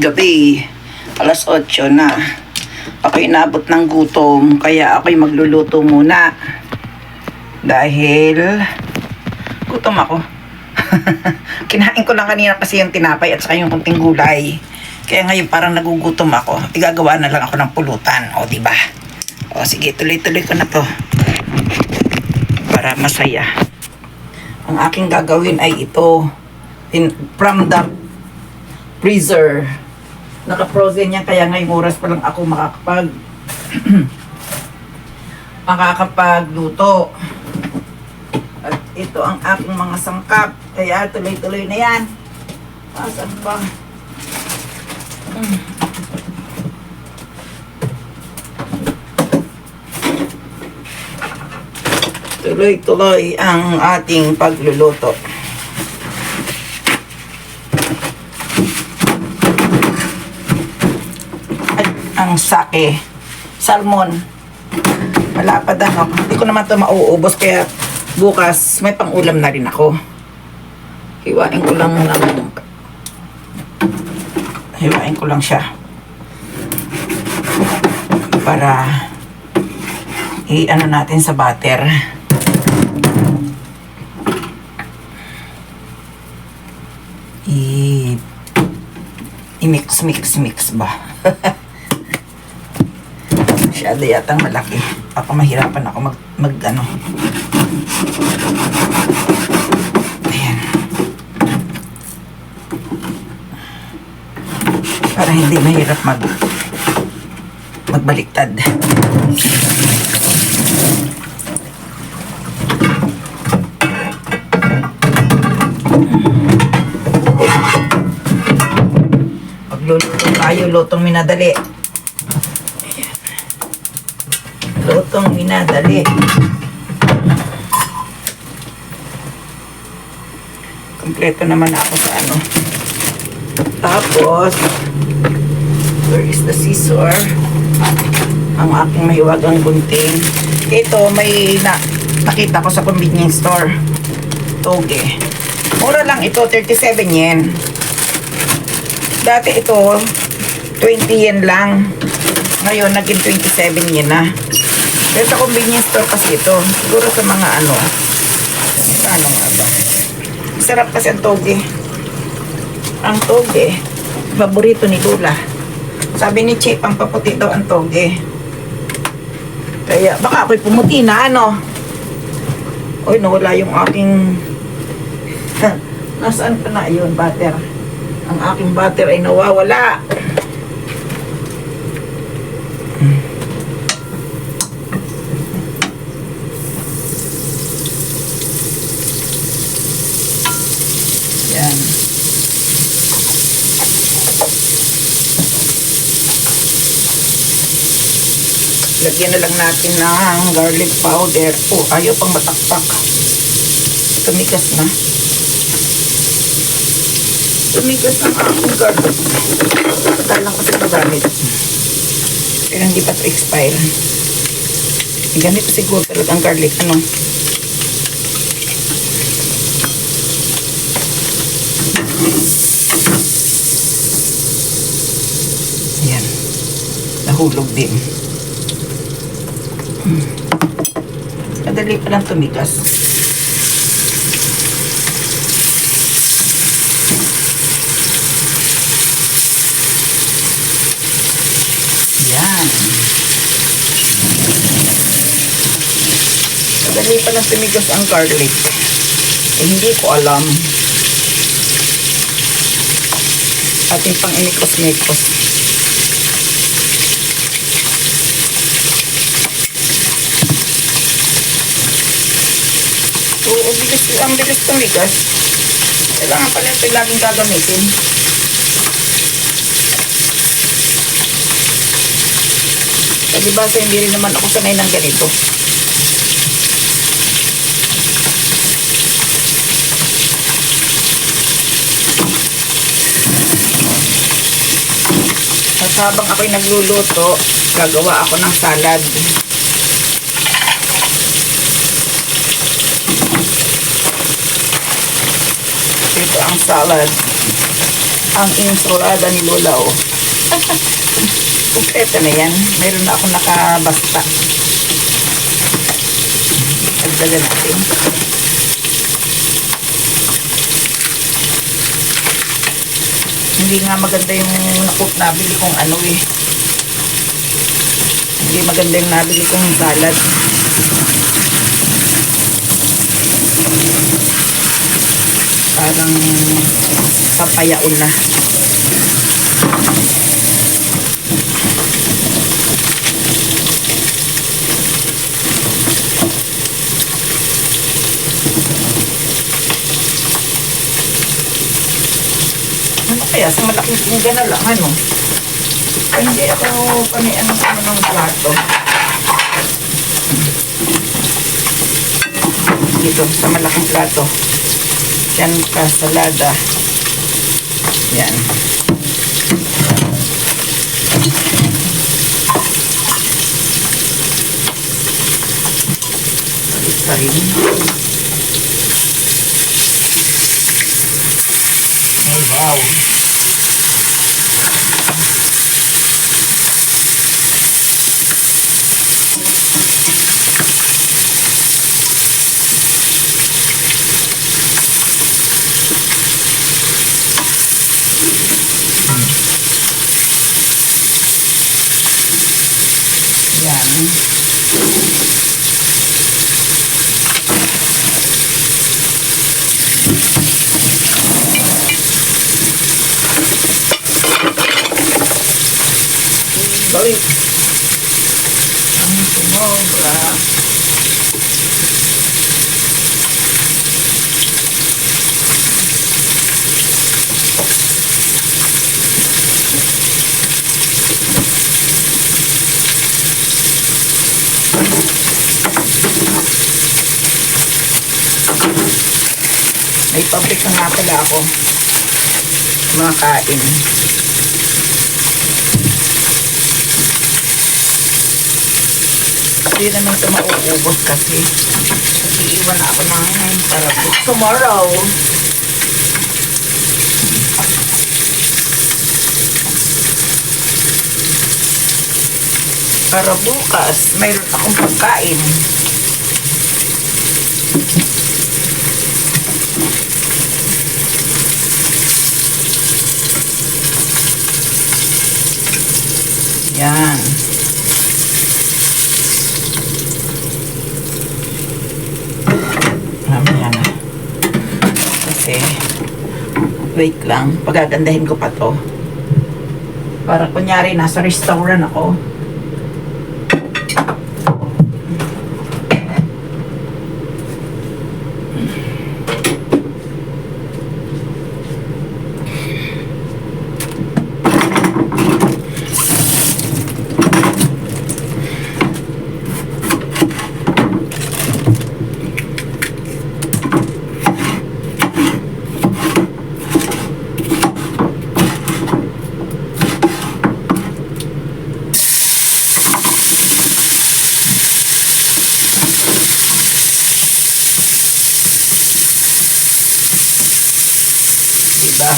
gabi. Alas 8 na. Ako'y inabot ng gutom, kaya ako'y magluluto muna. Dahil gutom ako. Kinain ko lang kanina kasi yung tinapay at saka yung kunting gulay. Kaya ngayon parang nagugutom ako. Igagawa na lang ako ng pulutan. O, diba? O, sige, tuloy-tuloy ko na to. Para masaya. Ang aking gagawin ay ito. From the freezer. Naka-frozen yan, kaya ngayong oras pa lang ako makakapagluto. At ito ang aking mga sangkap. Kaya tuloy-tuloy na yan. Saan ba? Tuloy-tuloy ang ating pagluluto. At ang sake, salmon. Wala pa daw. Hindi ko naman ito mauubos, kaya bukas may pang-ulam na rin ako. Hiwain ko lang siya para i-ano natin sa butter. I-mix ba? Masyado yatang malaki. Ako mahirapan ako mag ano. Ayan. Para hindi mahirap magbaliktad. Magluluto tayo, lutong minadali. Ayan. Lutong minadali. Kompleto naman ako sa ano. Tapos, where is the scissor? Ang aking mahiwagang gunting. Ito, may nakita ko sa convenience store. Toge. Mura lang ito, 37 yen. Dati ito, 20 yen lang. Ngayon, naging 27 yen na. Pero sa convenience store kasi ito. Siguro sa mga ano. Ano nga ba? Sarap kasi ang toge. Ang toge, paborito ni Lula. Sabi ni Che, pang paputi daw ang toge. Kaya, baka ako'y pumuti na, ano? Uy, nawala yung aking... Nasaan pa na yun, butter? Ang aking butter ay nawawala. Yan. Lagyan na lang natin ng garlic powder. Oh, ayaw pang matakpak. Tumigas na. Tumigas ang aking garlic. Tagal lang kasi magamit. Pero hindi pa ito expire. Ganito siguro talaga ang garlic. Ano? Ayan. Nahulog din. Madali pa lang tumigas. Yan. Madali pa lang tumigas ang garlic. Eh, hindi ko alam. Ating pang inikos-nikos. Oo, ang bilis tumigas. Kailangan pala ito laging gagamitin. Diba sa hindi rin naman ako sanay ng ganito. At habang ako'y nagluluto, gagawa ako ng salad. Ito ang salad. Ang ensalada ni Lola, oh. Kompleto na yan. Meron na akong nakabasta. Dagdagan natin. Hindi nga maganda yung nabili kong ano eh. Hindi maganda yung nabili kong salad. Parang papayaon na. Ano kaya sa malaking pinggan na lang, ano? Ay, hindi ako panian ng plato. Dito, sa malaking plato. Yan ka, salada. Yan. Isa rin. Wow. Yan. Sorry. Ang sumobra. May public na nga pala ako. Mga kain. Hindi naman ito mauubos kasi iiwan na ako ng parabuk tomorrow. Para bukas, mayroon akong pagkain. Yan. Mamaya na. Kasi, wait lang. Pagagandahin ko pa to. Para kunyari, nasa restaurant ako. Diba?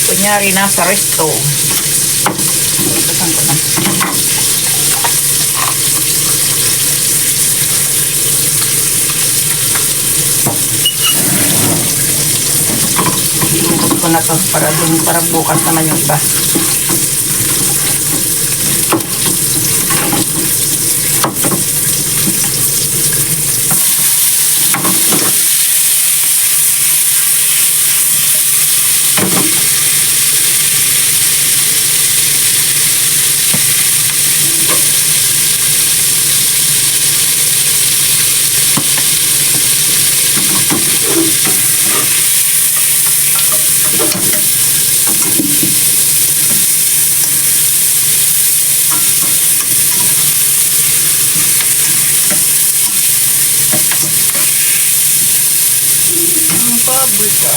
Kunyari, nasa resto. Saan ko na? Iubos ko na to para bukas naman yung iba. Paprika.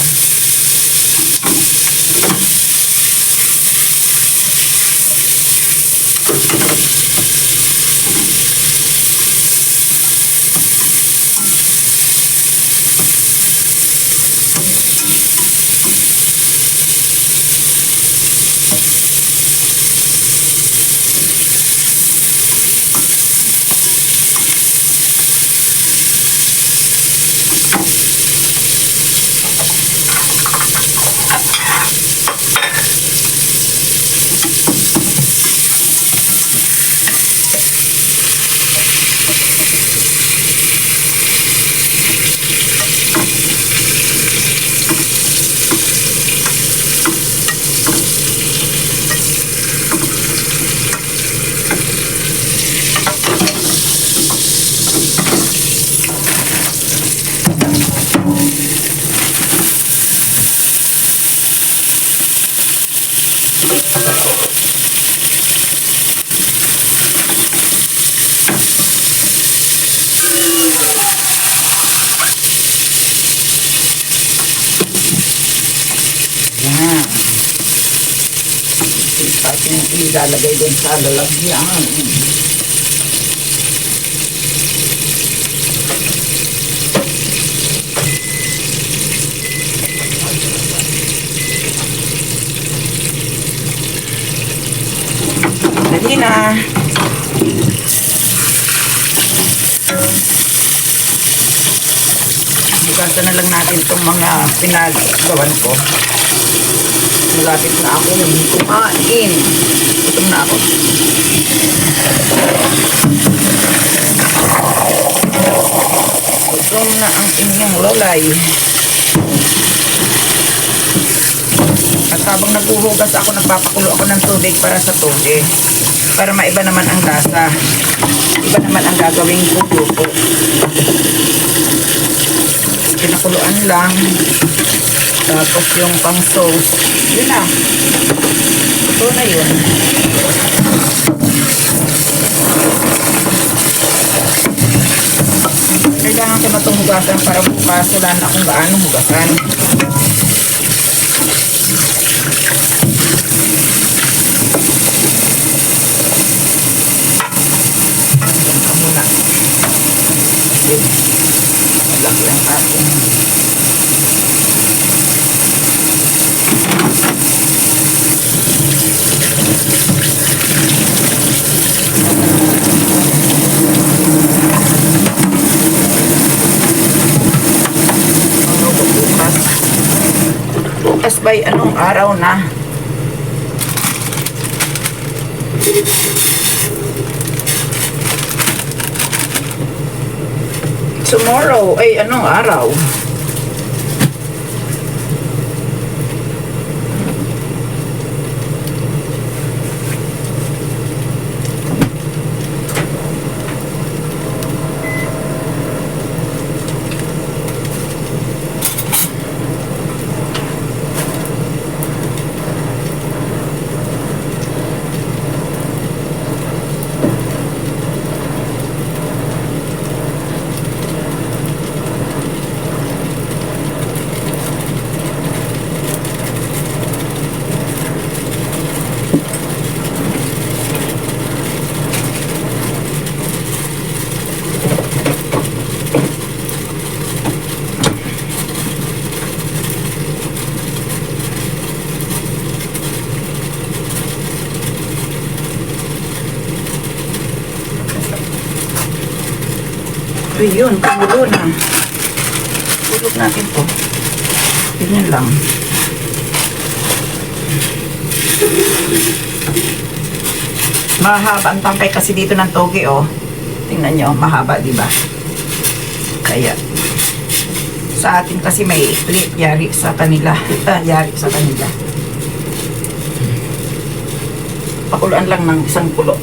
ating ilalagay doon sa lalagyan. Dali na. Bukasan na lang natin itong mga pinagawan ko. Malapit na ako kumain. Gutom na ako. Gutom na ang inyong lolay. At habang naghuhugas ako, nagpapakulo ako ng tubig para sa toge. Para maiba naman ang lasa. Iba naman ang gagawing luto. Pinakuluan lang. Tapos yung pang sauce. Yun na. Ito na yun. Kailangan ko na itong hugasan para bukas wala na akong gaano hugasan. Ito na muna. Lock lang natin. Bukas by anong araw na? Tomorrow ay anong araw? Yun, kumulo na. Pulog natin to. Ganyan lang. Mahaba ang tangkay kasi dito ng toge, oh. Tingnan nyo, mahaba, di ba? Kaya, sa atin kasi may ikli, yari sa kanila. Yari sa kanila. Pakuluan lang ng isang kulo.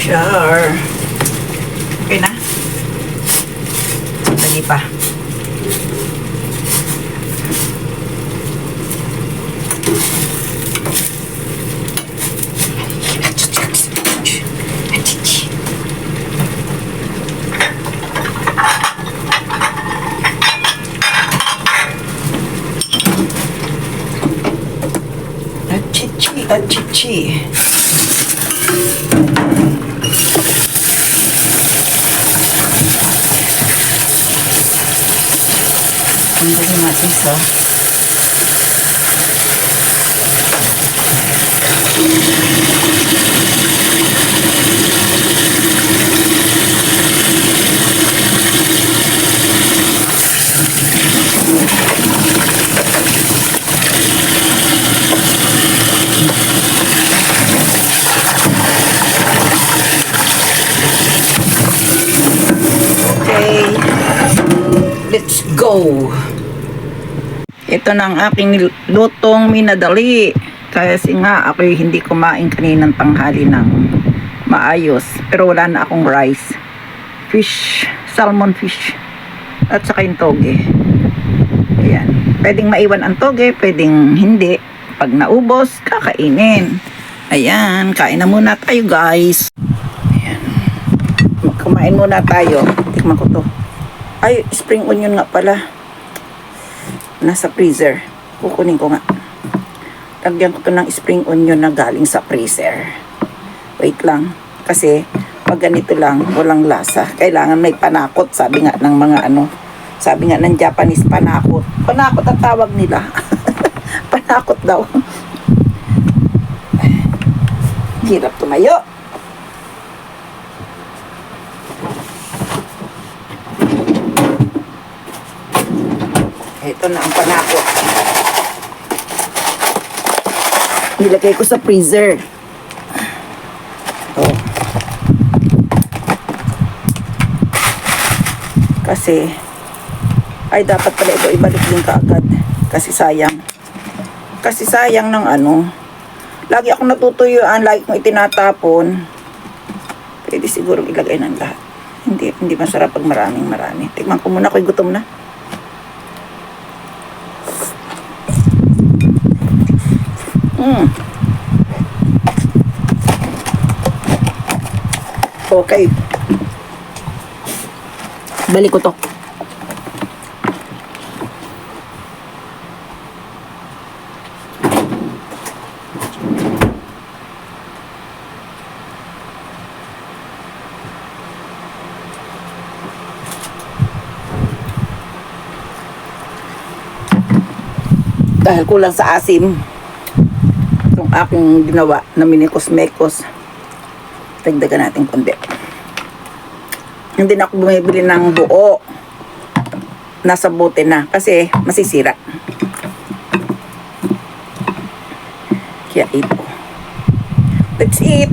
Sure. Okay na? Dali pa. Achichi. Tanggalin natin sa go! Ito na ang aking lutong minadali. Kasi nga ako hindi kumain kaninang tanghali ng maayos. Pero wala na akong rice. Fish, salmon fish. At saka yung toge. Ayan. Pwedeng maiwan ang toge, pwedeng hindi. Pag naubos, kakainin. Ayan, kain na muna tayo guys. Ayan. Kumain muna tayo. Tikman ko to. Ay, spring onion nga pala. Nasa freezer. Kukunin ko nga. Lagyan ko to ng spring onion na galing sa freezer. Wait lang. Kasi, pag ganito lang, walang lasa. Kailangan may panakot. Sabi nga ng mga sabi nga ng Japanese, panakot. Panakot ang tawag nila. Panakot daw. Hirap tumayo. Ito na ang panakot. Nilagay ko sa freezer. Oh. Kasi ay dapat pala ito ibalik din kaagad. Kasi sayang. Kasi sayang ng lagi akong natutuyuan, lagi kong itinatapon. Pwede siguro ilagay ng lahat. Hindi masarap pag marami. Tingnan ko muna, ako'y gutom na. Okay. Balik ko to. Dahil kulang sa asim itong aking ginawa na minikos-mekos, dagdagan natin kundi. Hindi na ako bumibili ng buo, nasa bote na kasi masisira. Kaya ito, let's eat.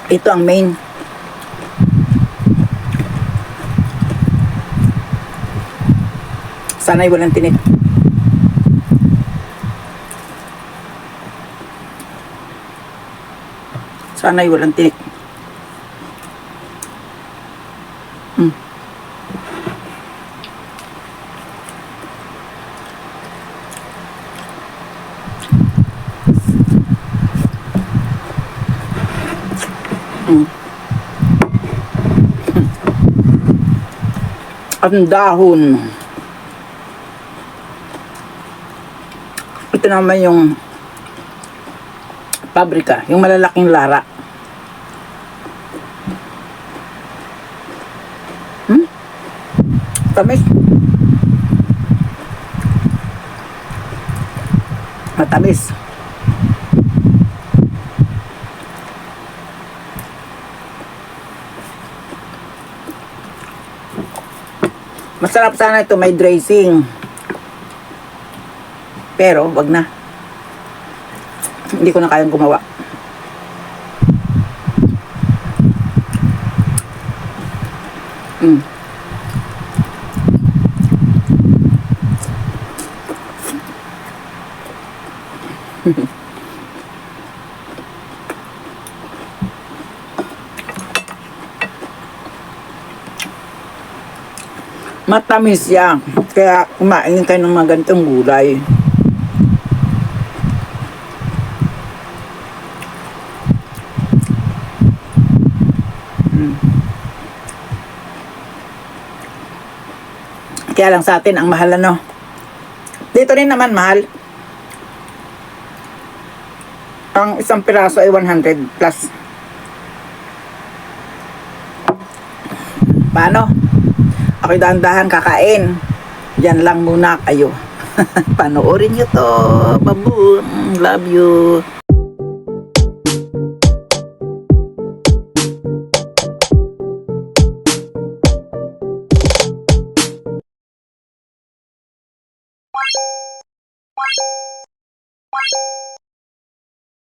Ito ang main. Sana'y walang tinik. Sana'y walang tinik. Ang dahon. Ito naman yung pabrika, yung malalaking lara. Tamis. Matamis. Masarap sana ito, may dressing. Pero, wag na. Hindi ko na kayang gumawa. Matamis yan. Kaya kumain kayo ng mga ganitong gulay. Kaya lang sa atin ang mahal Dito rin naman mahal. Ang isang piraso ay 100 plus. Paano? Ako'y dahan-dahan kakain. Yan lang muna kayo. Panoorin nyo to. Baboon. Love you.